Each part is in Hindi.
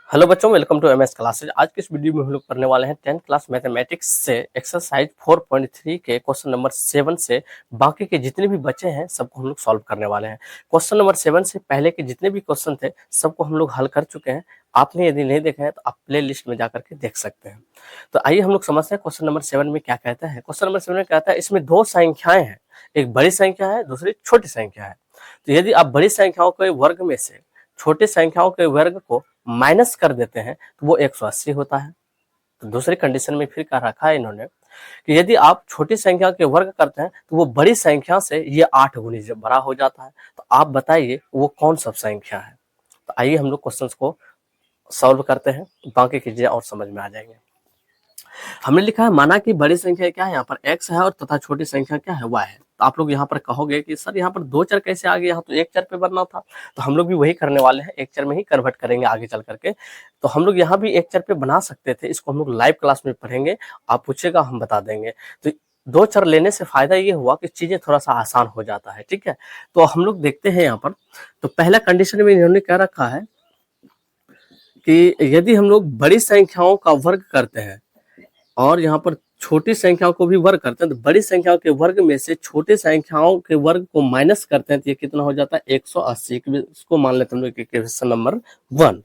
हेलो बच्चों, वेलकम टू एमएस क्लासेज। आज के इस वीडियो में हम लोग पढ़ने वाले हैं 10th क्लास मैथमेटिक्स से एक्सरसाइज 4.3 के क्वेश्चन नंबर 7 से बाकी के जितने भी बचे हैं सबको हम लोग सॉल्व करने वाले हैं। क्वेश्चन नंबर 7 से पहले के जितने भी क्वेश्चन थे सबको हम लोग हल कर चुके हैं। आपने यदि नहीं देखा है तो आप प्ले लिस्ट में जाकर के देख सकते हैं। तो आइए हम लोग समझते हैं क्वेश्चन नंबर 7 में क्या कहता है। क्वेश्चन नंबर 7 में कहता है इसमें दो संख्याएं हैं, एक बड़ी संख्या है, दूसरी छोटी संख्या है। तो यदि आप बड़ी संख्याओं के वर्ग में से छोटी संख्याओं के वर्ग को माइनस कर देते हैं तो वो 180 होता है। तो दूसरी कंडीशन में फिर कह रखा है इन्होंने कि यदि आप छोटी संख्या के वर्ग करते हैं तो वो बड़ी संख्या से ये 8 गुनी जब बड़ा हो जाता है। तो आप बताइए वो कौन सा संख्या है। तो आइए हम लोग क्वेश्चंस को सॉल्व करते हैं, बाकी चीजें और समझ में आ जाएंगे। हमने लिखा है माना कि बड़ी संख्या क्या है, यहाँ पर x है और तथा छोटी संख्या क्या है, y है। तो आप लोग यहाँ पर कहोगे कि सर यहाँ पर दो चर कैसे आ गए, यहाँ तो एक चर पे बनना था। तो हम लोग भी वही करने वाले हैं, एक चर में ही कन्वर्ट करेंगे आगे चल करके। तो हम लोग यहाँ भी एक चर पे बना सकते थे, इसको हम लोग लाइव क्लास में पढ़ेंगे, आप पूछेगा हम बता देंगे। तो दो चर लेने से फायदा ये हुआ कि चीजें थोड़ा सा आसान हो जाता है। ठीक है, तो हम लोग देखते हैं यहाँ पर। तो पहला कंडीशन में इन्होंने क्या रखा है कि यदि हम लोग बड़ी संख्याओं का वर्ग करते हैं और यहाँ पर छोटी संख्याओं को भी वर्ग करते हैं, तो बड़ी संख्याओं के वर्ग में से छोटी संख्याओं के वर्ग को माइनस करते हैं तो ये कितना हो जाता है 180। इसको मान लेते हैं हम लोग क्वेश्चन नंबर 1।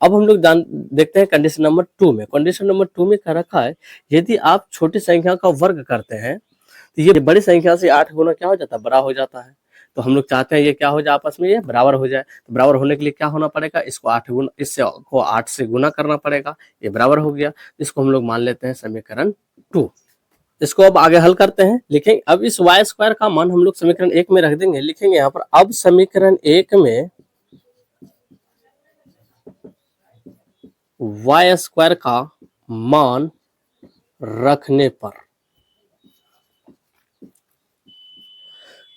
अब हम लोग देखते हैं कंडीशन नंबर 2 में। कंडीशन नंबर 2 में क्या रखा है, यदि आप छोटी संख्या का वर्ग करते हैं तो ये बड़ी संख्या से 8 गुना क्या हो जाता है, बड़ा हो जाता है। तो हम लोग चाहते हैं ये क्या हो जाए, आपस में ये बराबर हो जाए। तो बराबर होने के लिए क्या होना पड़ेगा, इसको 8 गुना, इससे को 8 से गुना करना पड़ेगा। ये बराबर हो गया, इसको हम लोग मान लेते हैं समीकरण 2। इसको अब आगे हल करते हैं, लिखेंगे। अब इस y स्क्वायर का मान हम लोग समीकरण 1 में रख देंगे, लिखेंगे यहाँ पर। अब समीकरण 1 में y स्क्वायर का मान रखने पर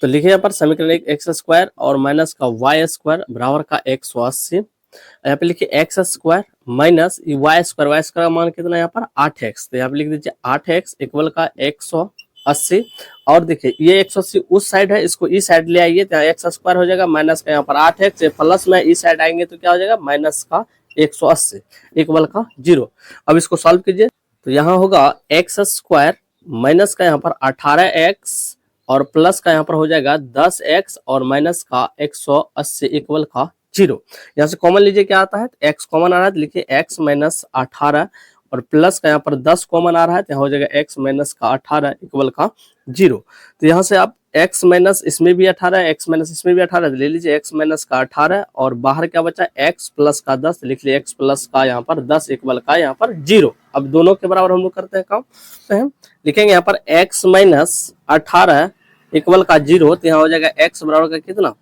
तो लिखे यहाँ पर समीकरण 1 एक्स स्क्वायर और माइनस का वाई स्क्वायर बराबर का 180। यहाँ पे लिखिए x square minus y square का मान कितना है यहाँ पर 8x। तो यहाँ पे लिख दीजिए 8x इक्वल का 180। और देखिए ये 180 उस साइड है, इसको इस साइड ले आइए तो एक्स स्क्वायर हो जाएगा, माइनस का यहाँ पर 8x प्लस में इस साइड आएंगे तो क्या हो जाएगा माइनस का 180 इक्वल का 0। अब इसको सॉल्व कीजिए तो यहाँ होगा एक्स स्क्वायर माइनस का यहाँ पर 18x और प्लस का यहाँ पर हो जाएगा 10x और माइनस का 180 इक्वल का 0। यहाँ से कॉमन लीजिए, क्या आता है, x कॉमन आ रहा है तो लिखिए x माइनस 18 और प्लस का यहाँ पर 10 कॉमन आ रहा है तो यहाँ हो जाएगा x माइनस का 18 इक्वल का 0। तो यहाँ से आप x माइनस इसमें भी 18, x माइनस इसमें भी 18 ले लीजिए, x माइनस का 18 और बाहर क्या बचा x प्लस का 10, लिख लिया x प्लस का यहाँ पर 10 इक्वल का यहाँ पर 0। अब दोनों के बराबर हम लोग करते हैं काम, तो हम लिखेंगे यहाँ पर x माइनस 18 इक्वल का 0। तो यहाँ हो जाएगा x बराबर का कितना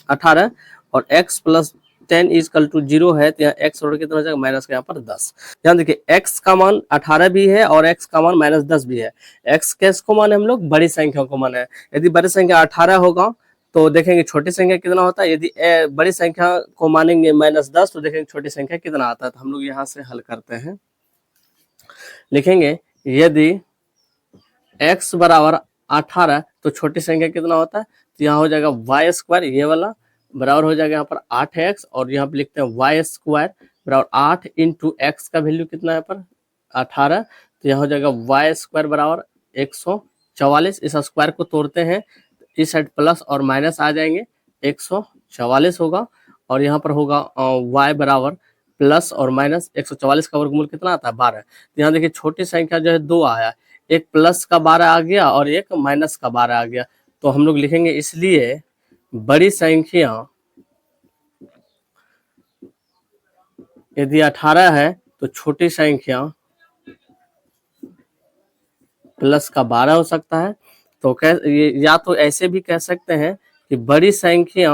18 और x प्लस 10 इक्वल टू 0 है तो यहाँ x बराबर कितना हो जाएगा माइनस का यहाँ पर 10। यहाँ देखिए x का मान 18 भी है और x का मान माइनस 10 भी है। x किसको माने हम लोग, बड़ी संख्या को माने। यदि बड़ी संख्या 18 होगा तो देखेंगे छोटी संख्या कितना होता है। यदि बड़ी संख्या को मानेंगे माइनस 10 तो देखेंगे छोटी संख्या कितना आता है। तो हम लोग यहाँ से हल करते हैं, लिखेंगे यदि x बराबर 18 तो छोटी संख्या कितना होता है, तो यहाँ हो जाएगा वाई स्क्वायर ये वाला बराबर हो जाएगा यहाँ पर 8x और यहाँ पे लिखते हैं वाई स्क्वायर बराबर 8 इंटू एक्स का वैल्यू कितना है पर 18। तो यहाँ हो जाएगा वाई स्क्वायर बराबर 144। इस स्क्वायर को तोड़ते हैं इस साइड प्लस और माइनस आ जाएंगे, 144 होगा और यहाँ पर होगा y बराबर प्लस और माइनस 144 का वर्गमूल कितना आता है 12। तो यहाँ देखिए छोटी संख्या जो है 2 आया, एक प्लस का 12 आ गया और एक माइनस का 12 आ गया। तो हम लोग लिखेंगे इसलिए बड़ी संख्या यदि 18 है तो छोटी संख्या प्लस का 12 हो सकता है। तो या तो ऐसे भी कह सकते हैं कि बड़ी संख्या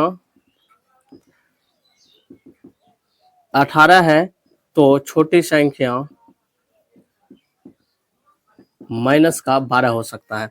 18 है तो छोटी संख्या माइनस का 12 हो सकता है,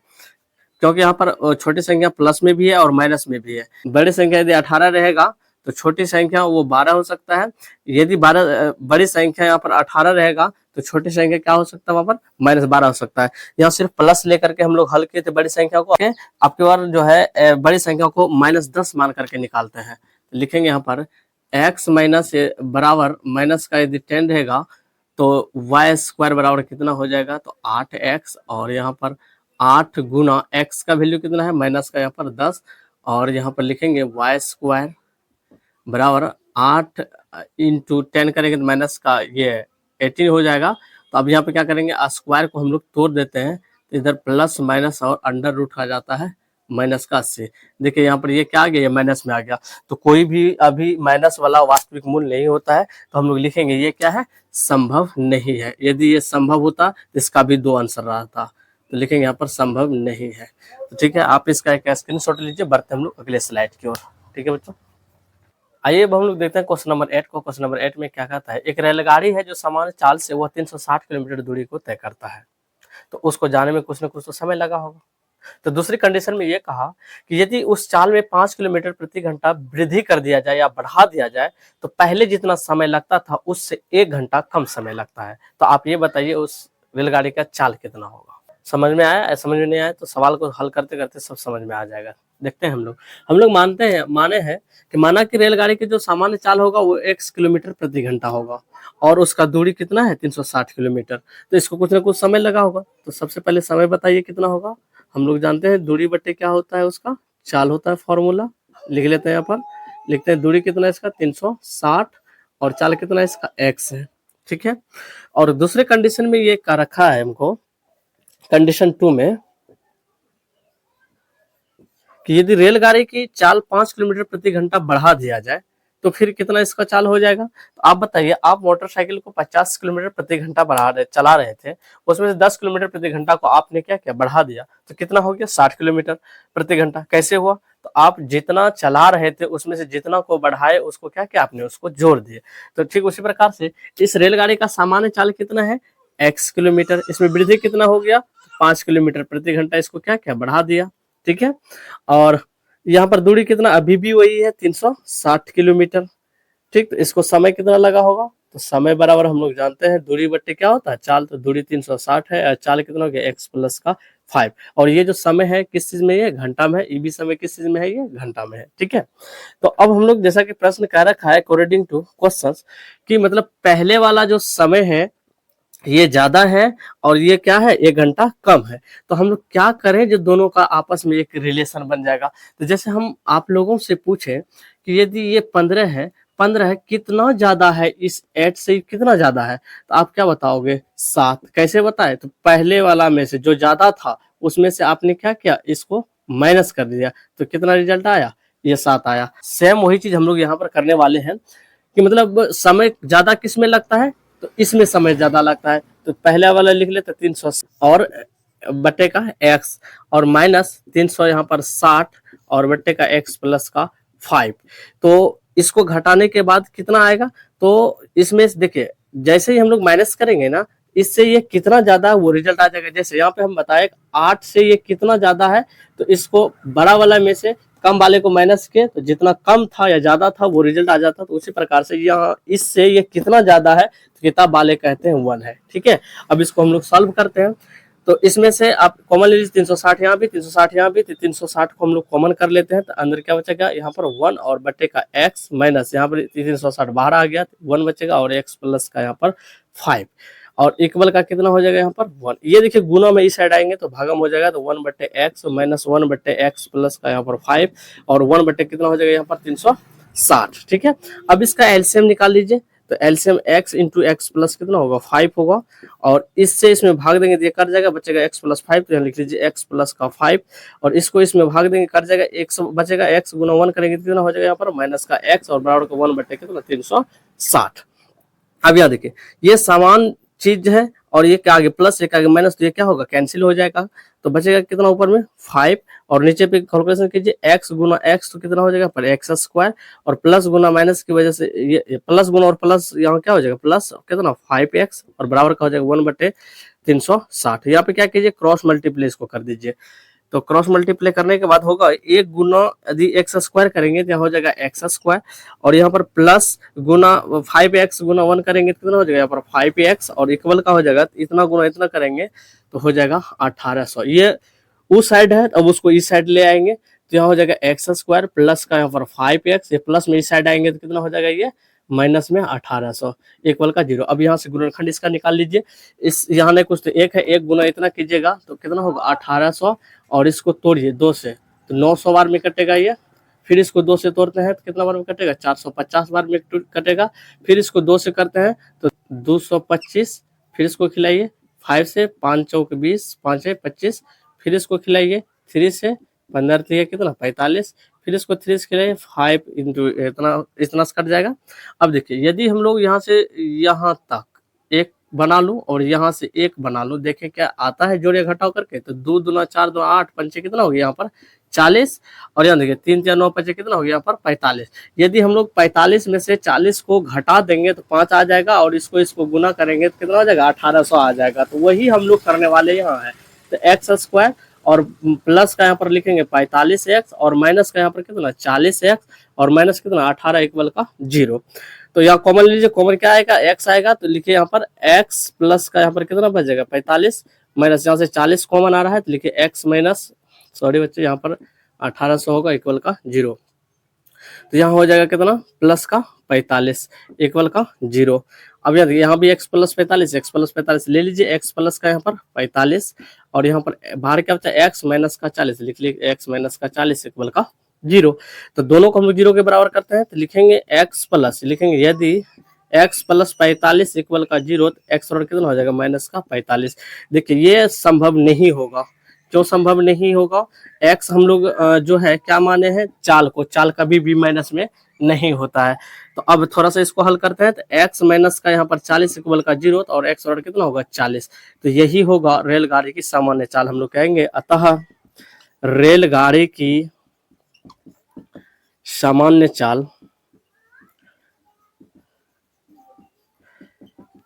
क्योंकि यहाँ पर छोटी संख्या प्लस में भी है और माइनस में भी है। बड़ी संख्या यदि 18 रहेगा तो छोटी संख्या वो 12 हो सकता है। यदि बड़ी संख्या यहाँ पर 18 रहेगा तो छोटी संख्या क्या हो सकता है, वहां पर माइनस 12 हो सकता है। यहाँ सिर्फ प्लस लेकर के हम लोग हल किए थे बड़ी संख्या को, आपके बार जो है बड़ी संख्या को माइनस 10 मान करके निकालते हैं। लिखेंगे यहाँ पर x माइनस बराबर माइनस का यदि 10 रहेगा तो वाई स्क्वायर बराबर कितना हो जाएगा, तो 8x, और यहाँ पर 8 गुना x का वैल्यू कितना है, माइनस का यहाँ पर 10, और यहाँ पर लिखेंगे वाई स्क्वायर बराबर 8 इंटू 10 करेंगे तो माइनस का ये 18 हो जाएगा। तो अब यहाँ पे क्या करेंगे, स्क्वायर को हम लोग तोड़ देते हैं, तो इधर प्लस माइनस और अंडर रूट आ जाता है माइनस का 80। देखिए यहाँ पर ये क्या आ गया, ये माइनस में आ गया। तो कोई भी अभी माइनस वाला वास्तविक मूल्य नहीं होता है, तो हम लोग लिखेंगे ये क्या है, संभव नहीं है। यदि ये संभव होता तो इसका भी 2 आंसर रहा था, तो लिखेंगे यहाँ पर संभव नहीं है। तो ठीक है, आप इसका एक स्क्रीनशॉट लीजिए। बढ़ते हम लोग अगले स्लाइड की ओर। ठीक है बच्चों, आइए अब हम लोग देखते हैं क्वेश्चन नंबर 8 को। क्वेश्चन नंबर 8 में क्या कहता है, एक रेलगाड़ी है जो सामान्य चाल से वह 360 किलोमीटर दूरी को तय करता है, तो उसको जाने में कुछ न कुछ तो समय लगा होगा। तो दूसरी कंडीशन में ये कहा कि यदि उस चाल में 5 किलोमीटर प्रति घंटा वृद्धि कर दिया जाए या बढ़ा दिया जाए तो पहले जितना समय लगता था उससे 1 घंटा कम समय लगता है। तो आप ये बताइए उस रेलगाड़ी का चाल कितना होगा। समझ में आया? समझ में नहीं आया तो सवाल को हल करते करते सब समझ में आ जाएगा। देखते हैं हम लोग माना कि रेलगाड़ी की जो सामान्य चाल होगा वो 1 किलोमीटर प्रति घंटा होगा और उसका दूरी कितना है 360 किलोमीटर। तो इसको कुछ ना कुछ समय लगा होगा। तो सबसे पहले समय बताइए कितना होगा। हम लोग जानते हैं दूरी बट्टे क्या होता है, उसका चाल होता है, फॉर्मूला लिख लेते हैं। यहाँ पर लिखते हैं दूरी कितना है इसका 360 और चाल कितना है इसका x है। ठीक है, और दूसरे कंडीशन में ये का रखा है हमको, कंडीशन 2 में, कि यदि रेलगाड़ी की चाल 5 किलोमीटर प्रति घंटा बढ़ा दिया जाए तो फिर कितना इसका चाल हो जाएगा। तो आप बताइए, आप मोटरसाइकिल को 50 किलोमीटर प्रति घंटा चला रहे थे, उसमें से 10 किलोमीटर प्रति घंटा को आपने क्या किया, बढ़ा दिया, तो कितना हो गया 60 किलोमीटर प्रति घंटा। कैसे हुआ, तो आप जितना चला रहे थे उसमें से जितना को बढ़ाए उसको क्या किया आपने, उसको जोड़ दिए। तो ठीक उसी प्रकार से इस रेलगाड़ी का सामान्य चाल कितना है x किलोमीटर, इसमें वृद्धि कितना हो गया 5 किलोमीटर प्रति घंटा, इसको क्या किया बढ़ा दिया। ठीक है, और यहाँ पर दूरी कितना अभी भी वही है 360 किलोमीटर। ठीक, तो इसको समय कितना लगा होगा, तो समय बराबर हम लोग जानते हैं दूरी बट्टे क्या होता है चाल। तो दूरी 360 है और चाल कितना हो गया x प्लस का 5, और ये जो समय है किस चीज में, ये घंटा में है। ई भी समय किस चीज में है, ये घंटा में है। ठीक है, तो अब हम लोग जैसा कि प्रश्न कह रखा है अकॉर्डिंग टू क्वेश्चंस कि मतलब पहले वाला जो समय है ये ज्यादा है और ये क्या है 1 घंटा कम है। तो हम लोग क्या करें जो दोनों का आपस में एक रिलेशन बन जाएगा। तो जैसे हम आप लोगों से पूछे कि यदि ये 15 है, 15 कितना ज्यादा है इस 8 से, कितना ज्यादा है, तो आप क्या बताओगे 7। कैसे बताए, तो पहले वाला में से जो ज्यादा था उसमें से आपने क्या किया, इसको माइनस कर दिया, तो कितना रिजल्ट आया, ये 7 आया। सेम वही चीज हम लोग यहाँ पर करने वाले हैं कि मतलब समय ज्यादा किस में लगता है, तो इसमें समय ज्यादा लगता है। तो पहले वाला लिख लेते 300 और बट्टे का x और माइनस 300 यहाँ पर 60 और बट्टे का x प्लस का 5। तो इसको घटाने के बाद कितना आएगा, तो इसमें देखिए जैसे ही हम लोग माइनस करेंगे ना, इससे ये कितना ज्यादा है वो रिजल्ट आ जाएगा। जैसे यहाँ पे हम बताए 8 से ये कितना ज्यादा है, तो इसको बड़ा वाला में से कम वाले को माइनस किए तो जितना कम था या ज्यादा था वो रिजल्ट आ जाता। तो उसी प्रकार से यहाँ इससे ये कितना ज्यादा है तो किताब वाले कहते हैं 1 है। ठीक है, अब इसको हम लोग सॉल्व करते हैं। तो इसमें से आप कॉमन ले लीजिए 360 यहाँ भी, 360 यहाँ भी, 360 को हम लोग कॉमन कर लेते हैं। तो अंदर क्या बचेगा, यहाँ पर 1 और बट्टे का x माइनस यहाँ पर 360 बाहर आ गया, 1 बचेगा और x प्लस का यहाँ पर 5 और इक्वल का कितना हो जाएगा यहाँ पर 1। ये देखिए गुना में इस साइड आएंगे तो भागम हो जाएगा, तो 1 बट्टे एक्स माइनस 1 बट्टे एक्स प्लस का यहाँ पर 5 और 1 बट्टे कितना हो जाएगा यहाँ पर 360। ठीक है, अब इसका एलसीएम निकाल लीजिए। तो LCM x into x plus कितना होगा 5 होगा और इससे इसमें भाग देंगे तो ये कट जाएगा, बचेगा x प्लस 5। तो यहाँ लिख लीजिए x प्लस का 5 और इसको इसमें भाग देंगे कट जाएगा, x बचेगा, x गुना 1 करेंगे कितना हो जाएगा यहाँ पर माइनस का x और बराबर का 1 बट्टे कितना 360। अब यहाँ देखिए ये समान चीज है और ये क्या आगे प्लस एक आगे माइनस, तो ये क्या होगा कैंसिल हो जाएगा। तो बचेगा कितना ऊपर में 5 और नीचे पे कैलकुलेशन कीजिए x गुना x तो कितना हो जाएगा पर एक्स स्क्वायर और प्लस गुना माइनस की वजह से ये प्लस गुना और प्लस यहाँ क्या हो जाएगा प्लस कितना 5x और बराबर का हो जाएगा 1 बटे 360। यहाँ पे क्या कीजिए क्रॉस मल्टीप्लाई इसको कर दीजिए। तो क्रॉस मल्टीप्लाई करने के बाद होगा 1 गुना यदि एक्स स्क्वायर करेंगे तो यहाँ हो जाएगा एक्स स्क्वायर और यहाँ पर प्लस गुना 5x गुना 1 करेंगे तो कितना हो जाएगा यहाँ पर 5x और इक्वल का हो जाएगा इतना गुना इतना करेंगे तो हो जाएगा 1800। ये उस साइड है, अब उसको इस साइड ले आएंगे तो यहाँ हो जाएगा एक्स स्क्वायर प्लस का यहाँ पर 5x, ये प्लस में इस साइड आएंगे तो कितना हो जाएगा, ये माइनस में 1800 इक्वल का 0। अब यहाँ से गुणनखंड इसका निकाल लीजिए, इस यहाँ नहीं कुछ तो एक है, एक गुना इतना कीजिएगा तो कितना होगा 1800, और इसको तोड़िए 2 से तो 900 बार में कटेगा ये, फिर इसको 2 से तोड़ते हैं तो कितना बार में कटेगा 450 बार में कटेगा, फिर इसको 2 से करते हैं तो 225, फिर इसको खिलाइए 5 से, 5 चौक 20, 5 से 25, फिर इसको खिलाइए 3 से, 15 3 कितना 45, फिर इसको 3 से खिलाइए 5 इंटू इतना, इतना कट जाएगा। अब देखिए यदि हम लोग यहाँ से यहाँ तक एक बना लूं और यहाँ से एक बना लूं, देखें क्या आता है जोड़िए घटाव करके, तो 2 दूना 4 2 8 पंचे कितना हो गया यहाँ पर 40, और यहाँ देखिए 3 4 9 पंचे कितना हो गया यहाँ पर 45। यदि हम लोग 45 में से 40 को घटा देंगे तो 5 आ जाएगा, और इसको गुना करेंगे तो कितना हो जाएगा 1800 आ जाएगा। तो वही हम लोग करने वाले यहाँ है। तो एक्स स्क्वायर और प्लस का यहाँ पर लिखेंगे 45x, और माइनस का यहाँ पर कितना 40x, और माइनस कितना 18 इक्वल का 0। तो यहाँ कॉमन लीजिए, कॉमन क्या आएगा x आएगा, तो लिखिए यहाँ पर x प्लस का यहाँ पर कितना बचेगा 45, माइनस यहाँ से 40 कॉमन आ रहा है तो लिखिए x माइनस, सॉरी बच्चे यहाँ पर 1800 होगा इक्वल का 0। तो यहाँ हो जाएगा कितना प्लस का 45 इक्वल का 0। अब यहाँ भी x प्लस 45 ले लीजिए, x प्लस का यहाँ पर 45, और यहाँ पर बाहर क्या बचा x माइनस का 40, लिख लीजिए x माइनस का 40 इक्वल का 0। तो दोनों को हम लोग 0 के बराबर करते हैं तो लिखेंगे x प्लस, लिखेंगे यदि x प्लस 45 इक्वल का 0, तो x और कितना हो जाएगा माइनस का 45। देखिए ये संभव नहीं होगा, क्यों संभव नहीं होगा, x हम लोग जो है क्या माने हैं चाल को, चाल कभी भी माइनस में नहीं होता है। तो अब थोड़ा सा इसको हल करते हैं तो x माइनस का यहाँ पर 40 इक्वल का 0, और x और कितना होगा 40, तो यही होगा रेलगाड़ी की सामान्य चाल हम लोग कहेंगे। अतः रेलगाड़ी की सामान्य चाल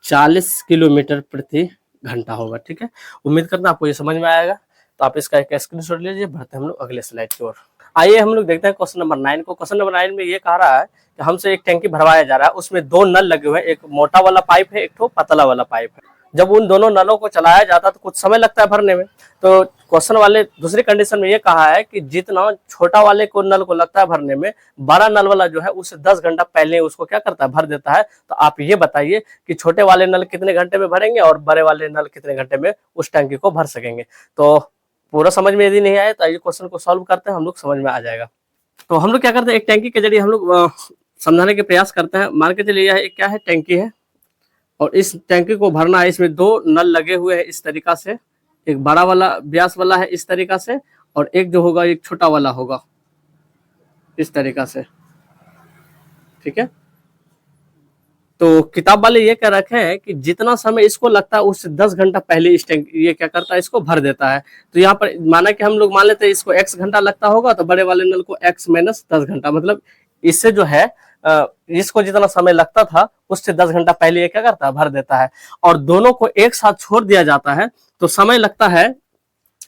40 किलोमीटर प्रति घंटा होगा। ठीक है, उम्मीद करता हूं आपको ये समझ में आएगा। तो आप इसका एक स्क्रीनशॉट लीजिए, बढ़ते हैं हम लोग अगले स्लाइड की ओर। आइए हम लोग देखते हैं क्वेश्चन नंबर 9 को। क्वेश्चन नंबर 9 में ये कह रहा है कि हमसे एक टैंकी भरवाया जा रहा है, उसमें 2 नल लगे हुए हैं, एक मोटा वाला पाइप है, एक ठो पतला वाला पाइप है। जब उन दोनों नलों को चलाया जाता है तो कुछ समय लगता है भरने में। तो क्वेश्चन वाले दूसरी कंडीशन में ये कहा है कि जितना छोटा वाले को नल को लगता है भरने में, बड़ा नल वाला जो है उससे 10 घंटा पहले उसको क्या करता है भर देता है। तो आप ये बताइए कि छोटे वाले नल कितने घंटे में भरेंगे और बड़े वाले नल कितने घंटे में उस टैंकी को भर सकेंगे। तो पूरा समझ में यदि नहीं आए तो ये क्वेश्चन को सॉल्व करते हैं, हम लोग समझ में आ जाएगा। तो हम लोग क्या करते हैं, एक टैंकी के जरिए हम लोग समझाने के प्रयास करते हैं। मान के चलिए यह क्या है, टैंकी है, और इस टैंकी को भरना है। इसमें 2 नल लगे हुए हैं इस तरीका से, एक बड़ा वाला व्यास वाला है इस तरीका से, और एक जो होगा एक छोटा वाला होगा इस तरीका से। ठीक है, तो किताब वाले ये कह रखे हैं कि जितना समय इसको लगता है उससे 10 घंटा पहले इस टैंक ये क्या करता है, इसको भर देता है। तो यहाँ पर माना कि हम लोग मान लेते हैं इसको x घंटा लगता होगा, तो बड़े वाले नल को x माइनस 10 घंटा, मतलब इससे जो है इसको जितना समय लगता था उससे 10 घंटा पहले ये क्या करता है भर देता है। और दोनों को एक साथ छोड़ दिया जाता है तो समय लगता है,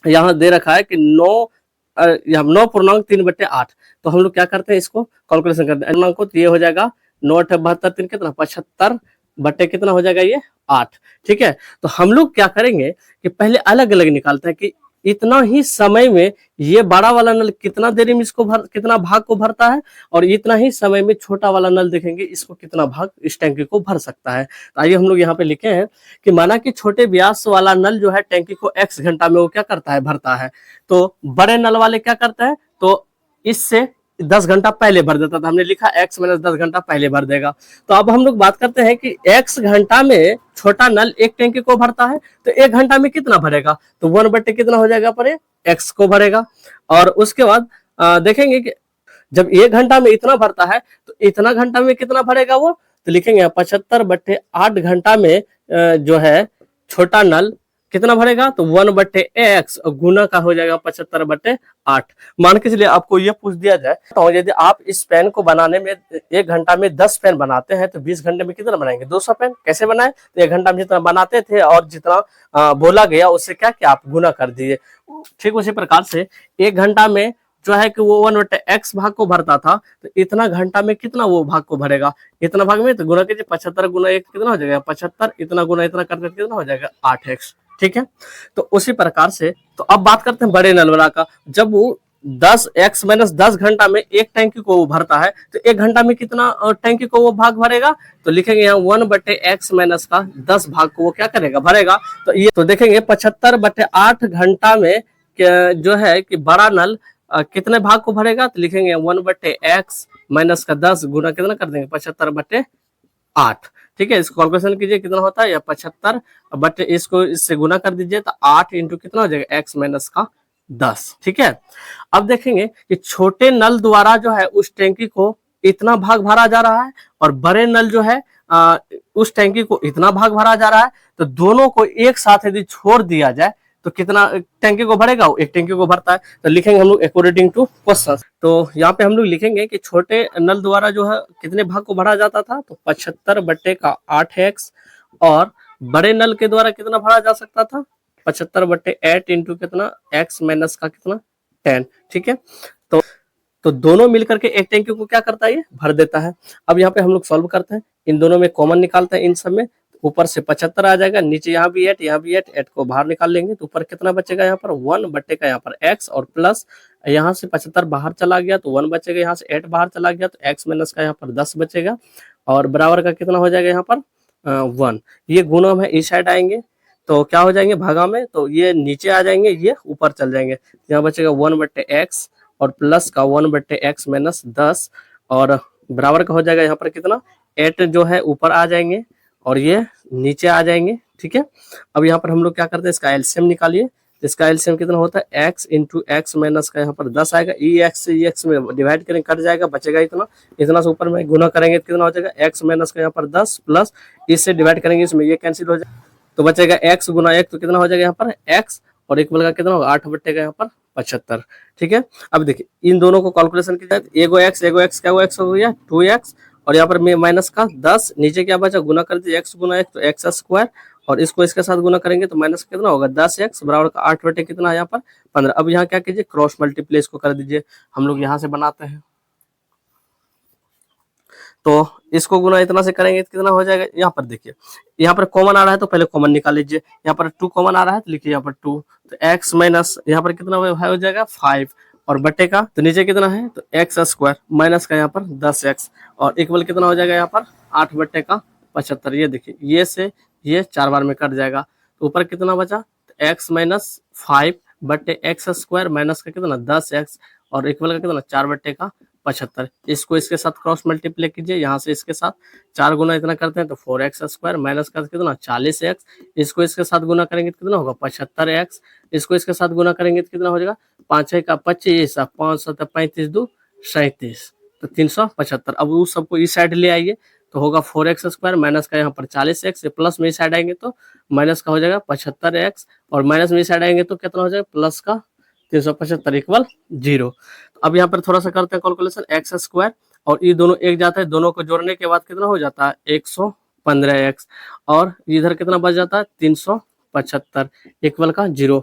यहाँ दे रखा है कि 9.3/8। तो हम लोग क्या करते हैं, इसको कैलकुलेशन करते हैं को, तो ये हो जाएगा 9/72 कितना 75 बटे कितना हो जाएगा ये 8। ठीक है, तो हम लोग क्या करेंगे कि पहले अलग अलग निकालते हैं कि इतना ही समय में ये बड़ा वाला नल कितना देरी में इसको कितना भाग को भरता है, और इतना ही समय में छोटा वाला नल देखेंगे इसको कितना भाग इस टैंकी को भर सकता है। तो आइए हम लोग यहाँ पे लिखे हैं कि माना कि छोटे व्यास वाला नल जो है टैंकी को x घंटा में वो क्या करता है भरता है, तो बड़े नल वाले क्या करता है, तो इससे 10 घंटा पहले भर देता था। हमने लिखा x माइनस 10 घंटा पहले भर देगा। तो अब हम लोग बात करते हैं कि x घंटा में छोटा नल एक टैंकी को भरता है, तो 1 घंटा में कितना भरेगा, तो 1 बटे कितना हो जाएगा पर x को भरेगा। और उसके बाद देखेंगे कि जब 1 घंटा में इतना भरता है तो इतना घंटा में कितना भरेगा वो, तो लिखेंगे 75 बटे 8 घंटा में जो है छोटा नल कितना भरेगा, तो 1/x और गुना का हो जाएगा 75/8। मान के चलिए आपको ये पूछ दिया जाए तो यदि आप इस पेन को बनाने में 1 घंटा में 10 पेन बनाते हैं तो 20 घंटे में कितना बनाएंगे 200 पेन। कैसे बनाए, तो 1 घंटा में जितना बनाते थे और जितना बोला गया उससे क्या कि आप गुना कर दीजिए। ठीक उसी प्रकार से 1 घंटा में जो है कि वो 1/x भाग को भरता था, तो इतना घंटा में कितना वो भाग को भरेगा, इतना भाग में, तो गुना कीजिए 75 गुना 1 कितना हो जाएगा 75, इतना गुना इतना करते कितना हो जाएगा 8x। ठीक है, तो उसी प्रकार से तो अब बात करते हैं बड़े नल वाला का। जब वो 10 x माइनस 10 घंटा में एक टैंकी को वो भरता है, तो एक घंटा में कितना टैंकी को वो भाग भरेगा, तो लिखेंगे यहाँ 1/x माइनस का 10 भाग को वो क्या करेगा, भरेगा। तो ये तो देखेंगे 75/8 घंटा में जो है कि बड़ा नल कितने भाग को भरेगा, तो लिखेंगे 1/x माइनस का 10 गुना कितना कर देंगे 75/8। ठीक है, इसको कैलकुलेशन कीजिए कितना होता है, या 75 बट इसको इससे गुना कर दीजिए तो 8 इंटू कितना हो जाएगा x माइनस का 10। ठीक है, अब देखेंगे कि छोटे नल द्वारा जो है उस टैंकी को इतना भाग भरा जा रहा है और बड़े नल जो है उस टैंकी को इतना भाग भरा जा रहा है, तो दोनों को एक साथ यदि छोड़ दिया जाए तो कितना टैंकी को भरेगा, एक टैंकी को भरता है। तो लिखेंगे हम लोग अकॉर्डिंग टू क्वेश्चन। तो यहाँ पे हम लोग लिखेंगे कि छोटे नल द्वारा जो है कितने भाग को भरा जाता था, तो 75/8x, और बड़े नल के द्वारा कितना भरा जा सकता था 75/8 इंटू कितना x माइनस का कितना 10। ठीक है, तो दोनों मिलकर के एक टैंकी को क्या करता है, ये भर देता है। अब यहाँ पे हम लोग सॉल्व करते हैं, इन दोनों में कॉमन निकालते हैं, इन सब में ऊपर से 75 आ जाएगा, नीचे यहाँ भी 8, यहाँ भी 8 को बाहर निकाल लेंगे तो ऊपर कितना बचेगा, यहाँ पर 1 बटे का यहाँ पर x, और प्लस यहाँ से 75 बाहर चला गया तो 1 बचेगा, यहाँ से 8 बाहर चला गया तो x माइनस का यहाँ पर 10 बचेगा, और बराबर का कितना हो जाएगा यहाँ पर 1। ये गुणम है, इस साइड आएंगे तो क्या हो जाएंगे भागा में, तो ये नीचे आ जाएंगे, ये ऊपर चल जाएंगे, यहाँ बचेगा 1/x और प्लस का 1/x माइनस 10, और बराबर का हो जाएगा यहाँ पर कितना 8 जो है ऊपर आ जाएंगे और ये नीचे आ जाएंगे। ठीक है, अब यहाँ पर हम लोग क्या करते हैं, इसका एलसीएम निकालिए। इसका एलसीएम कितना होता है, x इंटू एक्स माइनस का यहाँ पर 10 आएगा, x से x में डिवाइड करेंगे कट जाएगा, बचेगा इतना, इतना से ऊपर में गुना करेंगे तो कितना हो जाएगा x माइनस का यहाँ पर 10 प्लस इससे डिवाइड करेंगे, इसमें ये कैंसिल हो जाएगा तो बचेगा x गुना 1, तो कितना हो जाएगा यहाँ पर x, और इक्वल का कितना होगा 8 बटेगा यहाँ पर 75। ठीक है, अब देखिए इन दोनों को कैलकुलेशन की जाए, एगो x क्या x हो गया 2x, और यहाँ पर माइनस का 10, नीचे क्या बचा गुना कर दिए x गुना 1 तो एक्स स्क्वायर, और इसको इसके साथ गुना करेंगे तो माइनस कितना होगा 10x बराबर का 8 बटे कितना यहाँ पर 15। अब यहाँ क्या कीजिए क्रॉस मल्टीप्लाई इसको कर दीजिए, हम लोग यहाँ से बनाते हैं, तो इसको गुना इतना से करेंगे तो कितना हो जाएगा, यहाँ पर देखिए यहाँ पर कॉमन आ रहा है तो पहले कॉमन निकाल लीजिए, यहाँ पर 2 कॉमन आ रहा है तो लिखिए यहाँ पर 2, तो x माइनस यहाँ पर कितना हो जाएगा 5, और बटे का तो नीचे कितना है तो एक्स स्क्वायर माइनस का यहाँ पर 10x, और इक्वल कितना हो जाएगा यहाँ पर 8 बटे का 75। ये देखिए ये से ये 4 बार में कट जाएगा, तो ऊपर कितना बचा तो x माइनस 5 बटे एक्स स्क्वायर माइनस का कितना 10x, और इक्वल का कितना 4 बटे का 75। इसको इसके साथ क्रॉस मल्टीप्लाई कीजिए, यहाँ से इसके साथ 4 गुना इतना करते हैं तो 4x स्क्वायर माइनस का कितना 40x, इसको इसके साथ गुना करेंगे तो कितना होगा 75x, इसको इसके साथ गुना करेंगे तो कितना हो जाएगा 5 का 25, 5 7 35 2 37, तो 375। अब उस सबको इस साइड ले आइए तो होगा 4x स्क्वायर माइनस का यहाँ पर 40x, प्लस में इस साइड आएंगे तो माइनस का हो जाएगा 75x, और माइनस में इस साइड आएंगे तो कितना हो जाएगा प्लस का 375 इक्वल 0। अब यहाँ पर थोड़ा सा करते हैं कैलकुलेशन, एक्स स्क्वायर और ये दोनों एक जाता है, दोनों को जोड़ने के बाद कितना हो जाता है 115x, और इधर कितना बच जाता है 375 इक्वल का 0।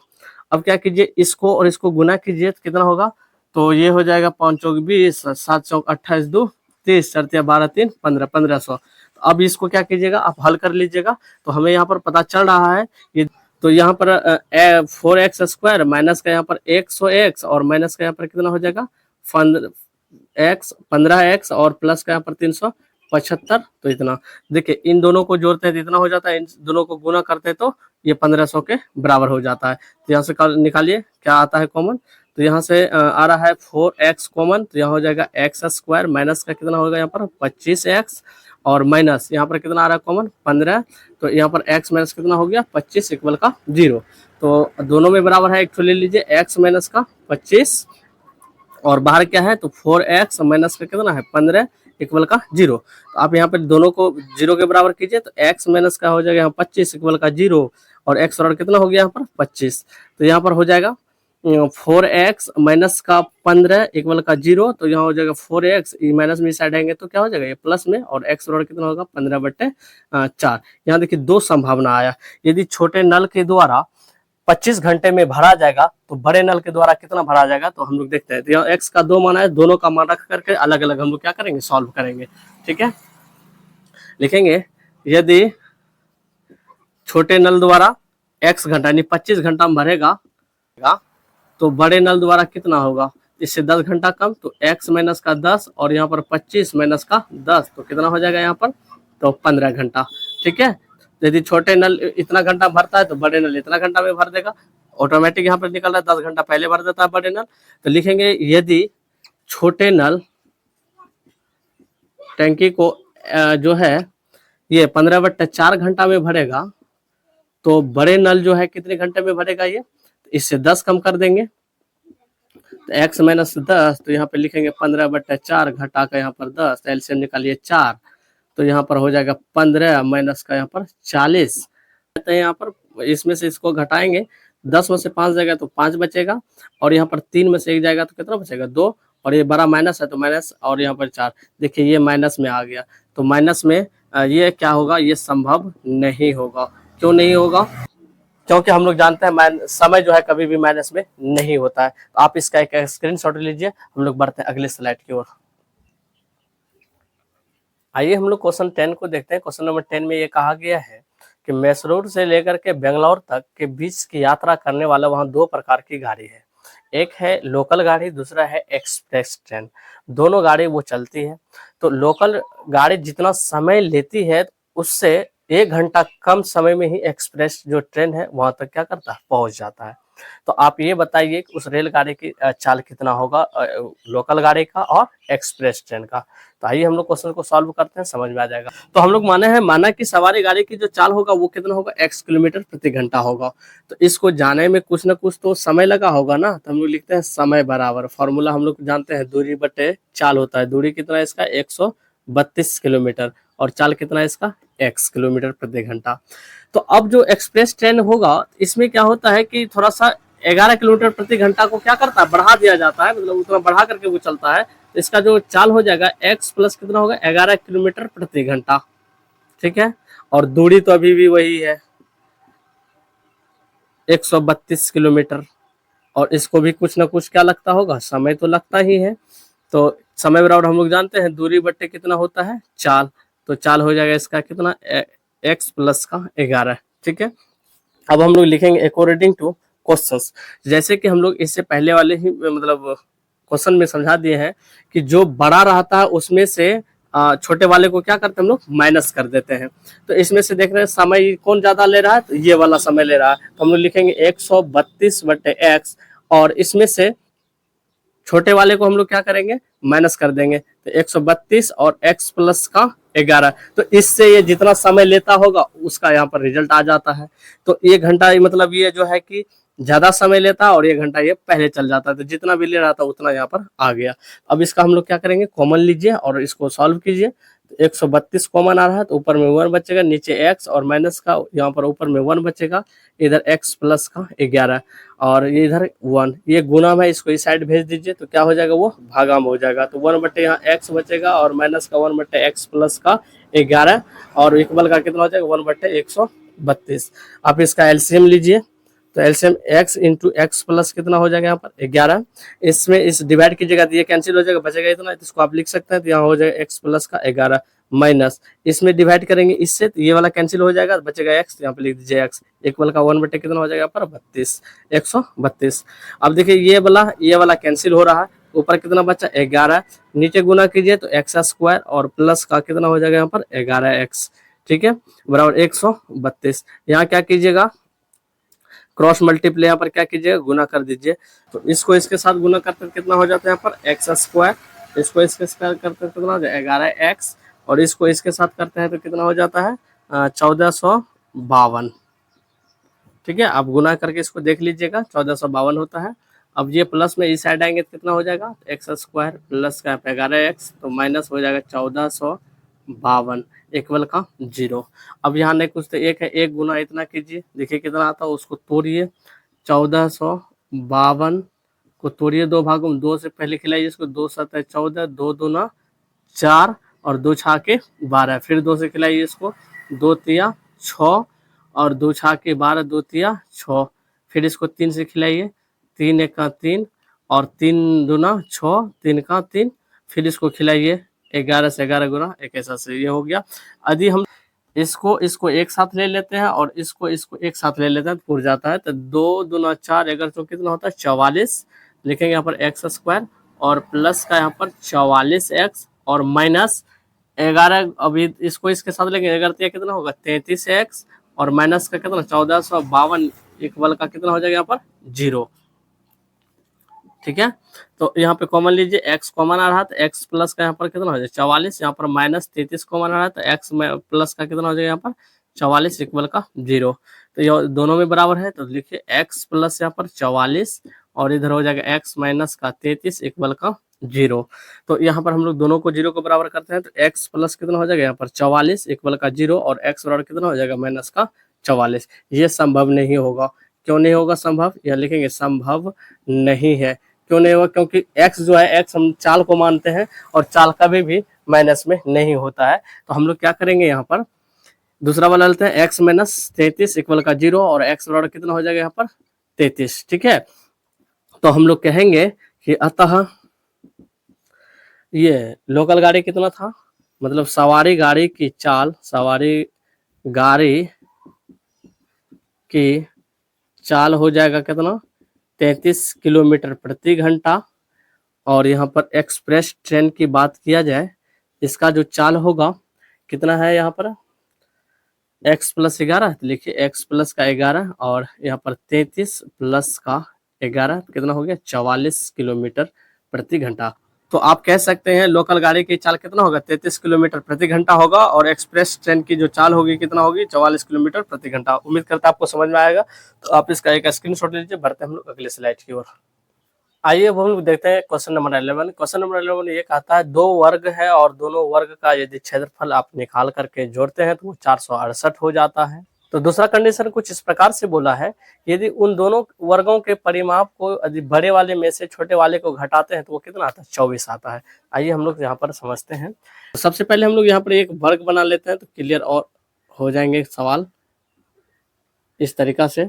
अब क्या कीजिए इसको और इसको गुना कीजिए तो कितना होगा, तो ये हो जाएगा 5 चौक 20, 7 चौक 28 2 30, 4 12 3 15, 1500। तो अब इसको क्या कीजिएगा आप हल कर लीजिएगा, तो हमें यहाँ पर पता चल रहा है ये, तो यहाँ पर 4x स्क्वायर माइनस का यहाँ पर 100x, और माइनस का यहाँ पर कितना हो जाएगा 15x और प्लस का यहाँ पर 375, तो इतना देखिए इन दोनों को जोड़ते हैं तो इतना हो जाता है, इन दोनों को गुना करते हैं तो ये 1500 के बराबर हो जाता है। तो यहाँ से निकालिए क्या आता है कॉमन, तो यहाँ से आ रहा है 4x कॉमन, तो यहाँ हो जाएगा एक्स स्क्वायर माइनस का कितना होगा यहाँ पर 25x, और माइनस यहाँ पर कितना आ रहा है कॉमन 15, तो यहाँ पर x माइनस कितना हो गया 25 इक्वल का 0। तो दोनों में बराबर है, एक तो ले लीजिए x माइनस का 25 और बाहर क्या है तो 4x माइनस का कितना है 15 इक्वल का 0। तो आप यहाँ पर दोनों को 0 के बराबर कीजिए तो x माइनस का हो जाएगा यहाँ 25 इक्वल का 0, और x बराबर कितना हो गया यहाँ पर 25, तो यहाँ पर हो जाएगा 4x माइनस का 15 इक्वल का 0, तो यहाँ हो जाएगा 4x माइनस में साइड आएंगे तो क्या हो जाएगा ये प्लस में, और x बराबर कितना होगा 15/4। यहाँ देखिए दो संभावना आया, यदि छोटे नल के द्वारा 25 घंटे में भरा जाएगा तो बड़े नल के द्वारा कितना भरा जाएगा, तो हम लोग देखते हैं। तो यहाँ x का 2 मान है, दोनों का मान रख करके अलग अलग हम लोग क्या करेंगे सॉल्व करेंगे। ठीक है, लिखेंगे यदि छोटे नल द्वारा x घंटा यानी 25 घंटा में भरेगा तो बड़े नल द्वारा कितना होगा, इससे 10 घंटा कम, तो x माइनस का 10 और यहाँ पर 25 माइनस का 10, तो कितना हो जाएगा यहाँ पर, तो 15 घंटा। ठीक है, यदि छोटे नल इतना घंटा भरता है तो बड़े नल इतना घंटा में भर देगा, ऑटोमेटिक यहाँ पर निकल रहा है, 10 घंटा पहले भर देता है बड़े नल। तो लिखेंगे यदि छोटे नल टैंकी को जो है ये 15/4 घंटा में भरेगा, तो बड़े नल जो है कितने घंटे में भरेगा ये, इससे 10 कम कर देंगे, तो x माइनस 10, तो यहाँ पे लिखेंगे 15/4 घटा का यहाँ पर 10, एलसीएम निकालिए 4, तो यहाँ पर हो जाएगा 15 माइनस का यहाँ पर 40। तो यहाँ पर इसमें से इसको घटाएंगे, 10 में से 5 जाएगा तो 5 बचेगा, और यहाँ पर 3 में से 1 जाएगा तो कितना बचेगा, 2, और ये बड़ा माइनस है तो माइनस, और यहाँ पर 4, देखिए ये माइनस में आ गया। तो माइनस में ये क्या होगा, ये संभव नहीं होगा। क्यों नहीं होगा, क्योंकि हम लोग जानते हैं समय जो है कभी भी माइनस में नहीं होता है। तो आप इसका एक स्क्रीनशॉट लीजिए, हम लोग बढ़ते हैं अगले स्लाइड की ओर। आइए हम लोग क्वेश्चन 10 को देखते हैं। क्वेश्चन नंबर 10 में ये कहा गया है कि मैसूर से लेकर के बेंगलोर तक के बीच की यात्रा करने वाला वहाँ 2 प्रकार की गाड़ी है। एक है लोकल गाड़ी, दूसरा है एक्सप्रेस ट्रेन। दोनों गाड़ी वो चलती है। तो लोकल गाड़ी जितना समय लेती है उससे 1 घंटा कम समय में ही एक्सप्रेस जो ट्रेन है वहां तक क्या करता है, पहुंच जाता है। तो आप ये बताइए कि उस रेलगाड़ी की चाल कितना होगा, लोकल गाड़ी का और एक्सप्रेस ट्रेन का। तो आइए हम लोग क्वेश्चन को सॉल्व करते हैं, समझ में आ जाएगा। तो हम लोग माना कि सवारी गाड़ी की जो चाल होगा वो कितना होगा, x किलोमीटर प्रति घंटा होगा। तो इसको जाने में कुछ ना कुछ तो समय लगा होगा ना, तो हम लोग लिखते हैं समय बराबर, फॉर्मूला हम लोग जानते हैं दूरी बटे चाल होता है। दूरी कितना है इसका, 132 किलोमीटर, और चाल कितना है इसका, x किलोमीटर प्रति घंटा। तो अब जो एक्सप्रेस ट्रेन होगा इसमें क्या होता है कि थोड़ा सा 11 किलोमीटर प्रति घंटा को क्या करता है, बढ़ा दिया जाता है, मतलब उतना बढ़ा करके वो चलता है। तो इसका जो चाल हो जाएगा x प्लस कितना होगा, 11 किलोमीटर प्रति घंटा। ठीक है, और दूरी तो अभी भी वही है 132 किलोमीटर, और इसको भी कुछ ना कुछ क्या लगता होगा, समय तो लगता ही है। तो समय बराबर हम लोग जानते हैं दूरी बट्टे कितना होता है, चाल। तो चाल हो जाएगा इसका कितना, x प्लस का 11। ठीक है, अब हम लोग लिखेंगे अकॉर्डिंग टू क्वेश्चंस। जैसे कि हम लोग इससे पहले वाले ही मतलब क्वेश्चन में समझा दिए हैं कि जो बड़ा रहता है उसमें से छोटे वाले को क्या करते हैं हम लोग, माइनस कर देते हैं। तो इसमें से देख रहे हैं समय कौन ज्यादा ले रहा है, तो ये वाला समय ले रहा है, तो हम लोग लिखेंगे 132/x, और इसमें से छोटे वाले को हम लोग क्या करेंगे, माइनस कर देंगे। तो 132 और x प्लस का 11, तो इससे ये जितना समय लेता होगा उसका यहाँ पर रिजल्ट आ जाता है। तो 1 घंटा मतलब ये जो है कि ज्यादा समय लेता है, और 1 घंटा ये पहले चल जाता है। तो जितना भी ले रहा था उतना यहाँ पर आ गया। अब इसका हम लोग क्या करेंगे, कॉमन लीजिए और इसको सॉल्व कीजिए। 132 कॉमन आ रहा है तो ऊपर में 1 बचेगा, नीचे x और माइनस का यहाँ पर ऊपर में 1 बचेगा, इधर x प्लस का 11, और ये इधर 1, ये गुना में इसको इस साइड भेज दीजिए तो क्या हो जाएगा, वो भागा में हो जाएगा। तो 1 बटे यहाँ x बचेगा और माइनस का 1 बटे x प्लस का 11, और इक्वल का कितना हो जाएगा, 1 बटे 132। आप इसका एलसीएम लीजिए, तो LCM x into x plus कितना हो जाएगा यहाँ पर 11। इसमें इस डिवाइड की जगह ये कैंसिल हो जाएगा, बचेगा इतना, तो इसको आप लिख सकते हैं। तो यहाँ हो जाएगा x प्लस का 11 माइनस, इसमें डिवाइड करेंगे इससे तो ये वाला कैंसिल हो जाएगा, बचेगा x, यहाँ पे लिख दीजिए x इक्वल का 1 बटे कितना हो जाएगा पर 32, 132। अब देखिए ये वाला कैंसिल हो रहा है, ऊपर कितना बचा 11, नीचे गुना कीजिए तो एक्स स्क्वायर और प्लस का कितना हो जाएगा यहाँ पर 11x। ठीक है, बराबर 132। यहाँ क्या कीजिएगा, क्रॉस मल्टीप्लाई यहाँ पर क्या कीजिएगा, गुना कर दीजिए। तो इसको इसके साथ गुना करते कितना हो जाता है यहाँ पर एक्स स्क्वायर, इसको इसके साथ करते कितना हो जाएगा 11x, और इसको इसके साथ करते हैं तो कितना हो जाता है 1452। ठीक है, आप गुना करके इसको देख लीजिएगा, 1452 होता है। अब ये प्लस में इस साइड आएंगे तो कितना हो जाएगा, एक्स स्क्वायर प्लस का 11x, तो माइनस हो जाएगा 1452 इक्वल का 0। अब यहाँ नहीं कुछ तो एक है, एक गुना इतना कीजिए, देखिए कितना आता है, उसको तोड़िए, 1452 को तोड़िए 2 भागों में, 2 से पहले खिलाइए इसको, 2 7 14, 2 दूना 4 और 2 छाके 12, फिर 2 से खिलाइए इसको, 2 तिया 6 और 2 छाके 12, 2 तिया 6, फिर इसको 3 से खिलाइए, 3 एक का 3 और 3 दूना 6, 3 का 3, फिर इसको खिलाइए 11 से 11 गुना 21 से, ये हो गया। यदि हम इसको एक साथ ले लेते हैं और इसको एक साथ ले लेते हैं तो पूर जाता है, तो 2 दूना 4 11 तो कितना होता है 44, लिखेंगे यहाँ पर एक्स स्क्वायर और प्लस का यहाँ पर 44x और माइनस 11, अभी इसको इसके साथ लेंगे 11 कितना होगा 33x और माइनस का कितना 1452 इक्वल का कितना हो जाएगा यहाँ पर 0। ठीक है, तो यहाँ पे कॉमन लीजिए, x कॉमन आ रहा था, x प्लस का यहाँ पर कितना हो जाएगा 44, यहाँ पर माइनस 33 कॉमन आ रहा था, x में प्लस का कितना हो जाएगा यहाँ पर 44 इक्वल का 0। तो ये दोनों में बराबर है, तो लिखिए x प्लस यहाँ पर 44 और इधर हो जाएगा x माइनस का 33 इक्वल का 0। तो यहाँ पर हम लोग दोनों को 0 को बराबर करते हैं, तो x प्लस कितना हो जाएगा यहाँ पर 44 इक्वल का 0 और x बराबर कितना हो जाएगा माइनस का 44। ये संभव नहीं होगा। क्यों नहीं होगा संभव, यह लिखेंगे संभव नहीं है। क्यों नहीं होगा, क्योंकि x जो है x हम चाल को मानते हैं और चाल कभी भी माइनस में नहीं होता है। तो हम लोग क्या करेंगे यहाँ पर दूसरा वाला लेते हैं, x माइनस 33 इक्वल का 0 और x बराबर कितना हो जाएगा यहाँ पर 33। ठीक है, तो हम लोग कहेंगे कि अतः ये लोकल गाड़ी कितना था, मतलब सवारी गाड़ी की चाल, सवारी गाड़ी की चाल हो जाएगा कितना 33 किलोमीटर प्रति घंटा। और यहाँ पर एक्सप्रेस ट्रेन की बात किया जाए, इसका जो चाल होगा कितना है यहाँ पर x प्लस 11, लिखिए x प्लस का 11 और यहाँ पर 33 प्लस का 11 कितना हो गया 44 किलोमीटर प्रति घंटा। तो आप कह सकते हैं लोकल गाड़ी की चाल कितना होगा 33 किलोमीटर प्रति घंटा होगा और एक्सप्रेस ट्रेन की जो चाल होगी कितना होगी 44 किलोमीटर प्रति घंटा। उम्मीद करता हूं आपको समझ में आएगा। तो आप इसका एक स्क्रीनशॉट लीजिए, बढ़ते हैं हम लोग अगले स्लाइड की ओर। आइए अब हम लोग देखते हैं क्वेश्चन नंबर 11। क्वेश्चन नंबर 11 ये कहता है दो वर्ग है और दोनों वर्ग का यदि क्षेत्रफल आप निकाल करके जोड़ते हैं तो वो 468 हो जाता है। तो दूसरा कंडीशन कुछ इस प्रकार से बोला है, यदि उन दोनों वर्गों के परिमाप को यदि बड़े वाले में से छोटे वाले को घटाते हैं तो वो कितना आता है 24 आता है। आइए हम लोग यहाँ पर समझते हैं। तो सबसे पहले हम लोग यहाँ पर एक वर्ग बना लेते हैं तो क्लियर और हो जाएंगे सवाल इस तरीका से।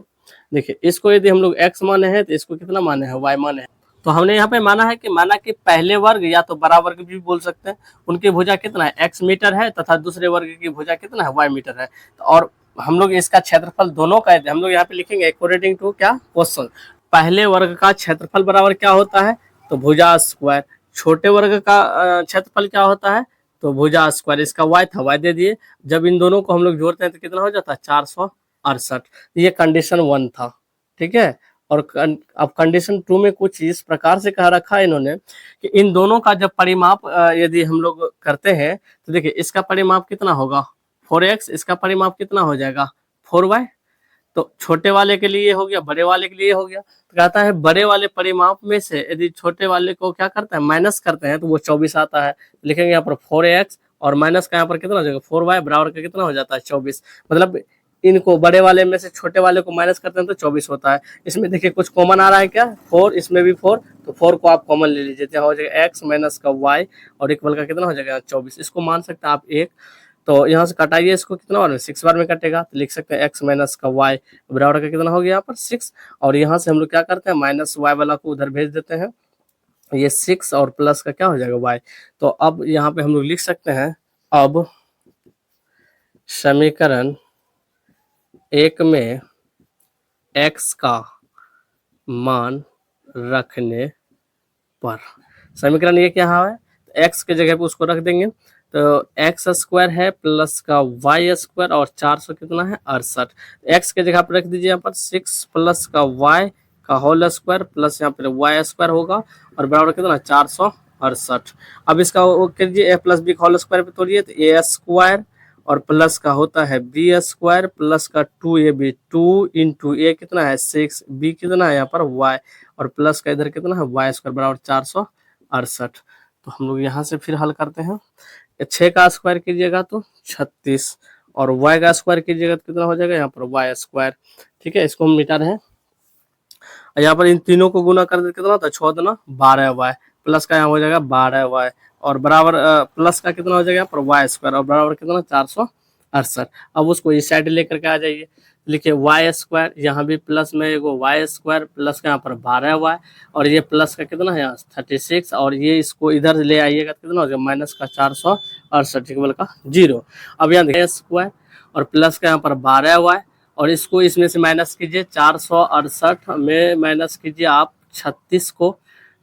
देखिए इसको यदि हम लोग x माने हैं तो इसको कितना माने हैं y माने हैं। तो हमने यहाँ पे माना कि पहले वर्ग या तो बड़ा वर्ग भी बोल सकते हैं, उनकी भुजा कितना है x मीटर है तथा दूसरे वर्ग की भुजा कितना है y मीटर है। तो और हम लोग इसका क्षेत्रफल दोनों का हम लोग यहाँ पे लिखेंगे अकॉर्डिंग टू क्या क्वेश्चन। पहले वर्ग का क्षेत्रफल बराबर क्या होता है तो भुजा स्क्वायर, छोटे वर्ग का क्षेत्रफल क्या होता है तो भुजा स्क्वायर। इसका y था, y दे दिए। जब इन दोनों को हम लोग जोड़ते हैं तो कितना हो जाता है 468। ये कंडीशन 1 था। ठीक है, और अब कंडीशन 2 में कुछ इस प्रकार से कह रखा है इन्होंने कि इन दोनों का जब परिमाप यदि हम लोग करते हैं तो देखिए इसका परिमाप कितना होगा 4x, इसका परिमाप कितना हो जाएगा 4y। तो छोटे वाले के लिए हो गया, बड़े वाले के लिए हो गया। तो कहता है बड़े वाले परिमाप में से यदि छोटे वाले को क्या करते हैं माइनस करते हैं तो वो 24 आता है। लिखेंगे यहाँ पर 4x और माइनस का यहाँ पर कितना हो जाएगा 4y बराबर का कितना हो जाता है 24। मतलब इनको बड़े वाले में से छोटे वाले को माइनस करते हैं तो 24 होता है। इसमें देखिए कुछ कॉमन आ रहा है क्या 4, इसमें भी 4, तो 4 को आप कॉमन ले लीजिए तो हो जाएगा x माइनस का y और इक्वल का कितना हो जाएगा 24। इसको मान सकते हैं आप 1। तो यहाँ से कटाइए इसको, कितना बार में 6 बार में कटेगा तो लिख सकते हैं x माइनस का y बराबर का कितना हो गया यहाँ पर 6। और यहाँ से हम लोग क्या करते हैं माइनस y वाला को उधर भेज देते हैं, ये 6 और प्लस का क्या हो जाएगा y। तो अब यहाँ पे हम लोग लिख सकते हैं अब समीकरण 1 में x का मान रखने पर, समीकरण ये क्या है x के जगह पे उसको रख देंगे तो एक्स स्क्वायर है प्लस का वाई स्क्वायर और 400 कितना है 68। एक्स के जगह पर रख दीजिए यहाँ पर 6 प्लस का वाई का होल स्क्वायर प्लस यहाँ पर वाई स्क्वायर होगा और बराबर कितना 468। अब इसका वो कीजिए a प्लस बी का होल स्क्वायर पे तोड़िए तो ए स्क्वायर और प्लस का होता है बी स्क्वायर प्लस का 2ab, 2 इंटू ए कितना है 6, बी कितना है यहाँ पर y और प्लस का इधर कितना है y स्क्वायर बराबर 468। तो हम लोग यहाँ से फिर हल करते हैं। 6 का स्क्वायर कीजिएगा तो 36 और y का स्क्वायर कीजिएगा तो कितना हो जाएगा यहाँ पर y स्क्वायर। ठीक है, इसको हम मिटा रहे हैं। यहाँ पर इन तीनों को गुना कर दे कितना होता है 6 दूना 12y प्लस का यहाँ हो जाएगा 12y और बराबर प्लस का कितना हो जाएगा यहाँ पर y स्क्वायर और बराबर कितना 468। अब उसको इस साइड लेकर के आ जाइए, लिखिए y स्क्वायर, यहाँ भी प्लस में एगो y स्क्वायर प्लस का यहाँ पर 12y और ये प्लस का कितना है यहाँ 36 और ये इसको इधर ले आइएगा कितना हो जाएगा माइनस का 468 इक्वल का 0। अब यहाँ देखिए स्क्वायर और प्लस का यहाँ पर 12y और इसको इसमें से माइनस कीजिए 468 में माइनस कीजिए आप 36 को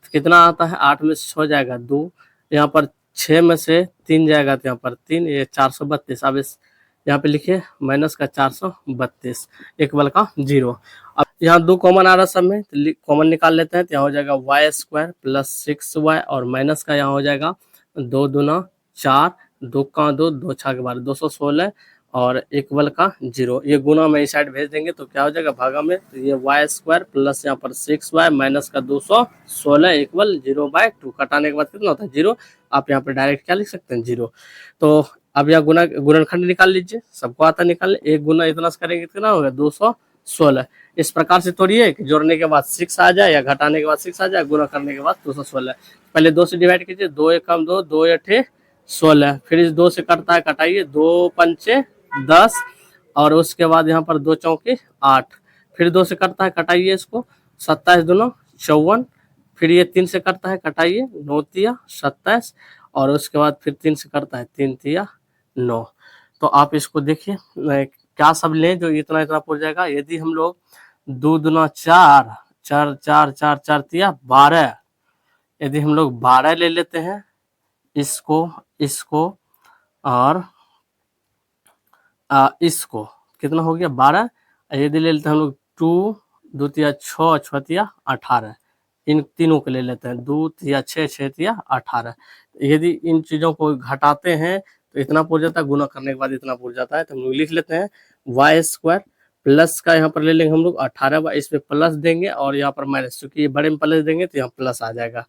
कितना आता है, 8 में से 6 जाएगा 2, यहाँ पर 6 में से 3 जाएगा तो यहाँ पर 3, ये 432। अब इस यहाँ पे लिखिए माइनस का 432 इक्वल का 0। अब यहाँ 2 कॉमन आ रहा सब में, तो कॉमन निकाल लेते हैं, तो यहाँ हो जाएगा वाई स्क्वायर प्लस 6y और माइनस का यहाँ हो जाएगा 2 दूना 4, 2 का 2, 2 छः के 12, 216 और इक्वल का 0। ये गुना में इस साइड भेज देंगे तो क्या हो जाएगा भागा में, तो ये वाई स्क्वायर प्लस यहाँ पर 6y माइनस का 216 इक्वल 0/2। कटाने के बाद कितना होता है 0। आप यहाँ पर डायरेक्ट क्या लिख सकते हैं 0। तो अब यहाँ गुणनखंड निकाल लीजिए, सबको आता निकालने, एक गुना इतना करेंगे कितना होगा 216। इस प्रकार से तोड़िए कि जोड़ने के बाद 6 आ जाए या घटाने के बाद 6 आ जाए, गुना करने के बाद 216। पहले 2 से डिवाइड कीजिए, 2 एक कम 2, 2 अठे 16, फिर इस 2 से कटता है, कटाइए 2 पंचे 10 और उसके बाद यहाँ पर 2 चौके 8, फिर 2 से कटता है, कटाइए इसको 27 दूना 54, फिर ये 3 से कटता है, कटाइए 9 तिया 27 और उसके बाद फिर 3 से करता है 3 तिया 9। तो आप इसको देखिए क्या सब लें जो इतना इतना पड़ जाएगा। यदि हम लोग 2 दूना 4, 4 4 4 4 तिया 12, यदि हम लोग 12 ले लेते हैं, इसको इसको और इसको कितना हो गया 12। यदि ले लेते हैं हम लोग 2 2 तिया 6 6 तिया 18, इन तीनों को ले लेते हैं 2 तिया 6 6 तिया 18। यदि इन चीज़ों को घटाते हैं तो इतना पड़ जाता है, गुना करने के बाद इतना पड़ जाता है, तो हम लोग लिख लेते हैं वाई स्क्वायर प्लस का यहाँ पर ले लेंगे हम लोग 18, इस पे प्लस देंगे और यहाँ पर माइनस, क्योंकि ये बड़े में प्लस देंगे तो यहाँ प्लस आ जाएगा,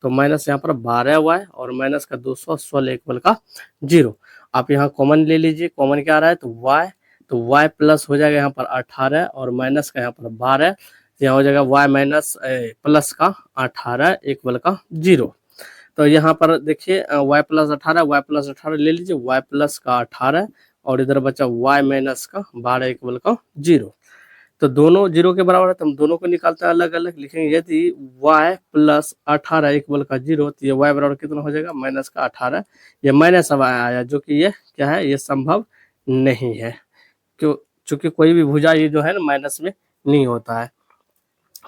तो माइनस यहाँ पर 12y और माइनस का 216 इक्वल का 0। आप यहाँ कॉमन ले लीजिए, कॉमन क्या आ रहा है तो y, तो y प्लस हो जाएगा यहाँ पर 18 और माइनस का यहाँ पर 12, यहाँ हो जाएगा y माइनस प्लस का 18 इक्वल का 0। तो यहाँ पर देखिए y प्लस 18 ले लीजिए, y प्लस का 18 और इधर बचा y माइनस का 12 इक्वल का 0। तो दोनों 0 के बराबर है, तो हम दोनों को निकालते हैं अलग अलग, लिखेंगे यदि y प्लस 18 इक्वल का 0, तो ये y बराबर कितना हो जाएगा माइनस का 18। ये माइनस अब आया जो कि ये क्या है, ये संभव नहीं है, क्यों, चूंकि कोई भी भुजा ये जो है ना माइनस में नहीं होता है।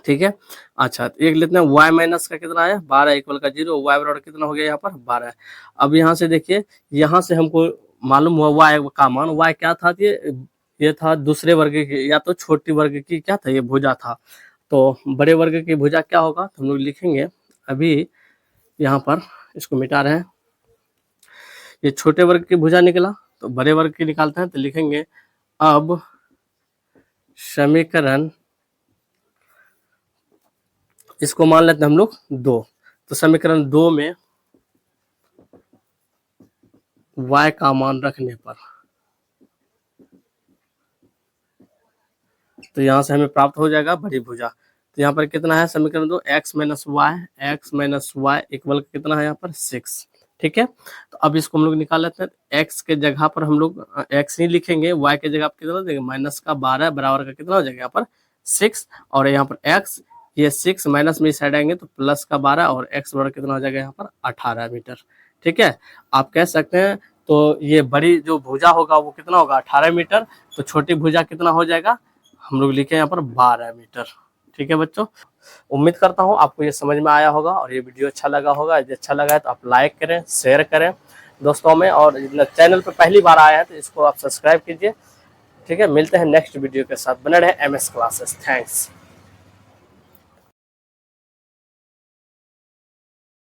ठीक है, अच्छा एक लेते हैं y माइनस का कितना है 12 इक्वल का 0, y बराबर कितना हो गया यहाँ पर 12। अब यहाँ से देखिए, यहाँ से हमको मालूम हुआ y का मान, y क्या था, ये था दूसरे वर्ग की या तो छोटी वर्ग की क्या था, ये भुजा था। तो बड़े वर्ग की भुजा क्या होगा, तो हम लोग लिखेंगे अभी यहाँ पर, इसको मिटा रहे हैं, ये छोटे वर्ग की भुजा निकला, तो बड़े वर्ग की निकालते हैं, तो लिखेंगे अब समीकरण, इसको मान लेते हैं हम लोग 2, तो समीकरण 2 में y का मान रखने पर, तो यहाँ से हमें प्राप्त हो जाएगा बड़ी भुजा। तो यहाँ पर कितना है समीकरण 2, x माइनस वाई इक्वल कितना है यहाँ पर 6। ठीक है, तो अब इसको हम लोग निकाल लेते हैं। x के जगह पर हम लोग x नहीं लिखेंगे, y के जगह पर कितना देंगे माइनस का 12 बराबर का कितना हो जाएगा यहाँ पर 6, और यहाँ पर x ये 6 माइनस में इस साइड आएंगे तो प्लस का 12 और x बराबर कितना हो जाएगा यहाँ पर 18 मीटर। ठीक है, आप कह सकते हैं तो ये बड़ी जो भुजा होगा वो कितना होगा 18 मीटर, तो छोटी भुजा कितना हो जाएगा, हम लोग लिखे यहाँ पर 12 मीटर। ठीक है बच्चों, उम्मीद करता हूँ आपको ये समझ में आया होगा और ये वीडियो अच्छा लगा होगा। यदि अच्छा लगा है तो आप लाइक करें, शेयर करें दोस्तों में, और चैनल पर पहली बार आया है तो इसको आप सब्सक्राइब कीजिए। ठीक है, मिलते हैं नेक्स्ट वीडियो के साथ, बने रहे MS क्लासेस। थैंक्स।